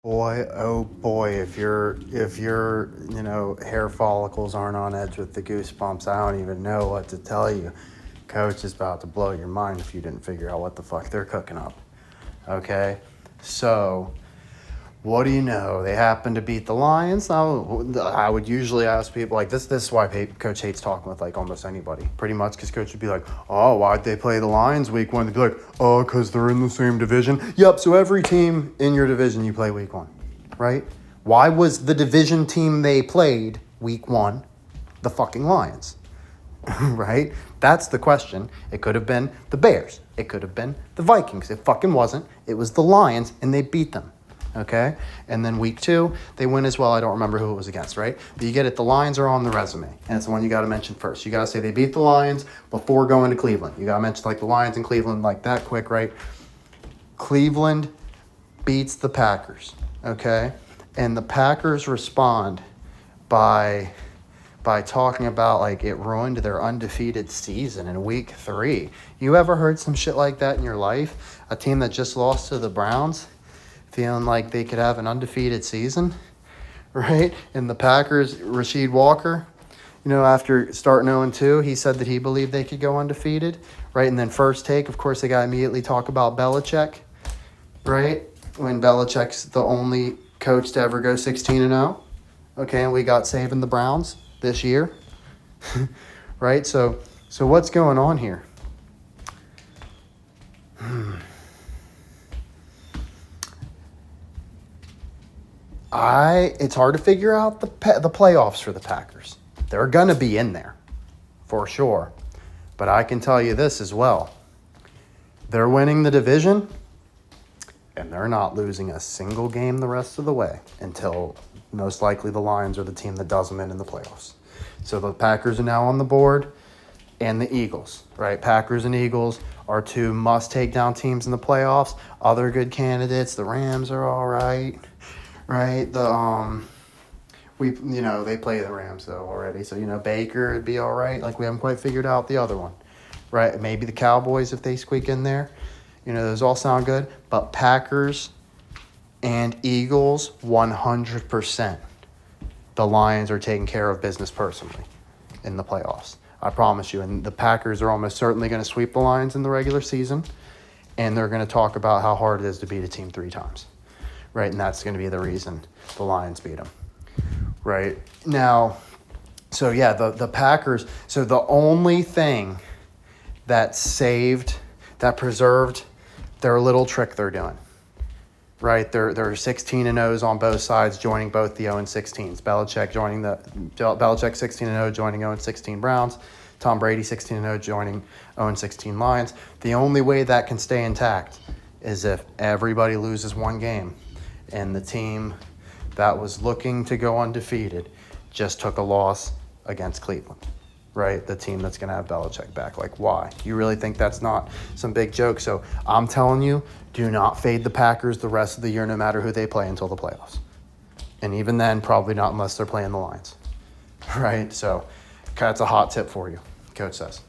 Boy, oh boy, if your hair follicles aren't on edge with the goosebumps, I don't even know what to tell you. Coach is about to blow your mind if you didn't figure out what the fuck they're cooking up. Okay? So, what do you know? They happen to beat the Lions. I would usually ask people like this. This is why Coach hates talking with like almost anybody. Pretty much because Coach would be like, "Oh, why'd they play the Lions week 1?" They'd be like, "Oh, because they're in the same division." Yep. So every team in your division you play week 1, right? Why was the division team they played week 1 the fucking Lions? Right? That's the question. It could have been the Bears. It could have been the Vikings. It fucking wasn't. It was the Lions, and they beat them. Okay? And then week 2, they win as well. I don't remember who it was against, right? But you get it. The Lions are on the resume, and it's the one you got to mention first. You got to say they beat the Lions before going to Cleveland. You got to mention like the Lions and Cleveland like that quick, right? Cleveland beats the Packers, okay? And the Packers respond by talking about like it ruined their undefeated season in week 3. You ever heard some shit like that in your life? A team that just lost to the Browns feeling like they could have an undefeated season, right? And the Packers, Rasheed Walker, after starting 0-2, he said that he believed they could go undefeated, right? And then First Take, of course, they got to immediately talk about Belichick, right? When Belichick's the only coach to ever go 16-0, okay? And we got saving the Browns this year, right? So what's going on here? It's hard to figure out the playoffs for the Packers. They're going to be in there for sure. But I can tell you this as well. They're winning the division, and they're not losing a single game the rest of the way until most likely the Lions are the team that does them in the playoffs. So the Packers are now on the board, and the Eagles, right? Packers and Eagles are 2 must-take-down teams in the playoffs. Other good candidates, the Rams are all right, right? They play the Rams though already, so Baker would be all right. Like we haven't quite figured out the other one, right? Maybe the Cowboys if they squeak in there. Those all sound good, but Packers and Eagles 100%. The Lions are taking care of business personally in the playoffs. I promise you. And the Packers are almost certainly going to sweep the Lions in the regular season, and they're going to talk about how hard it is to beat a team 3 times, right? And that's going to be the reason the Lions beat them, right? Now, so yeah, the Packers, so the only thing that preserved their little trick they're doing, right? They're 16-0s on both sides, joining both the 0-16s. Belichick 16-0, joining 0-16 Browns. Tom Brady 16-0, joining 0-16 Lions. The only way that can stay intact is if everybody loses one game, and the team that was looking to go undefeated just took a loss against Cleveland. Right? The team that's going to have Belichick back. Like, why? You really think that's not some big joke? So I'm telling you, do not fade the Packers the rest of the year no matter who they play until the playoffs. And even then, probably not unless they're playing the Lions. Right? So that's a hot tip for you, Coach says.